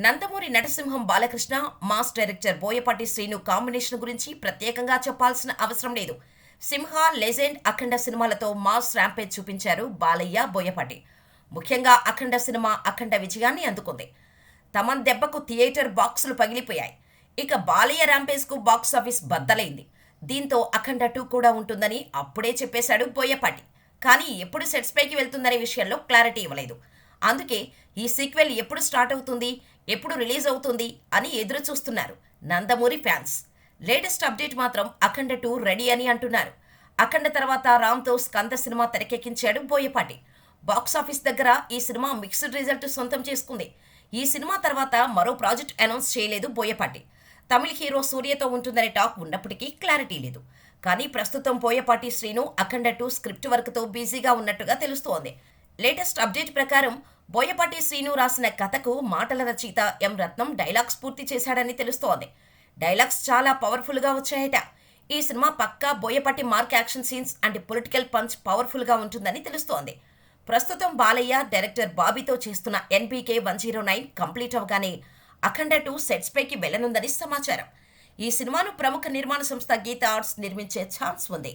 నందమూరి నటసింహం Balakrishna, mass director Boyapati Srinu combination గురించి ప్రత్యేకంగా చెప్పాల్సిన అవసరం లేదు. సింహ, లెజెండ్, అఖండ సినిమాలతో మాస్ ర్యాంపేజ్ చూపించారు బాలయ్య, బోయపాటి. ముఖ్యంగా అఖండ సినిమా అఖండ విజయాన్ని అందుకుంది. తమన్ దెబ్బకు థియేటర్ బాక్సులు పగిలిపోయాయి. ఇక బాలయ్య ర్యాంపేజ్కు బాక్సాఫీస్ బద్దలైంది. దీంతో అఖండ 2 కూడా ఉంటుందని అప్పుడే చెప్పేశాడు బోయపాటి. కానీ ఎప్పుడు సెట్స్ పైకి వెళ్తుందనే విషయంలో క్లారిటీ ఇవ్వలేదు. అందుకే ఈ సీక్వెల్ ఎప్పుడు స్టార్ట్ అవుతుంది, ఎప్పుడు రిలీజ్ అవుతుంది అని ఎదురు చూస్తున్నారు నందమూరి ఫ్యాన్స్. లేటెస్ట్ అప్డేట్ మాత్రం అఖండ 2 రెడీ అని అంటున్నారు. అఖండ తర్వాత రామ్తో స్కంద సినిమా తెరకెక్కించాడు బోయపాటి. బాక్సాఫీస్ దగ్గర ఈ సినిమా మిక్స్డ్ రిజల్ట్ సొంతం చేసుకుంది. ఈ సినిమా తర్వాత మరో ప్రాజెక్ట్ అనౌన్స్ చేయలేదు బోయపాటి. తమిళ హీరో సూర్యతో ఉంటుందనే టాక్ ఉన్నప్పటికీ క్లారిటీ లేదు. కానీ ప్రస్తుతం బోయపాటి శ్రీను అఖండ 2 స్క్రిప్ట్ వర్క్తో బిజీగా ఉన్నట్టుగా తెలుస్తోంది. లేటెస్ట్ అప్డేట్ ప్రకారం బోయపాటి శ్రీను రాసిన కథకు మాటల రచయిత ఎం రత్నం డైలాగ్స్ పూర్తి చేశాడని తెలుస్తోంది. డైలాగ్స్ చాలా పవర్ఫుల్గా వచ్చాయట. ఈ సినిమా పక్కా Boyapati mark action scenes and political punch పవర్ఫుల్గా ఉంటుందని తెలుస్తోంది. ప్రస్తుతం బాలయ్య, డైరెక్టర్ బాబీతో చేస్తున్న ఎన్బీకే 109 కంప్లీట్ అవగానే అఖండ 2 సెట్స్ పైకి వెళ్లనుందని సమాచారం. ఈ సినిమాను ప్రముఖ నిర్మాణ సంస్థ గీతా ఆర్ట్స్ నిర్మించే ఛాన్స్ ఉంది.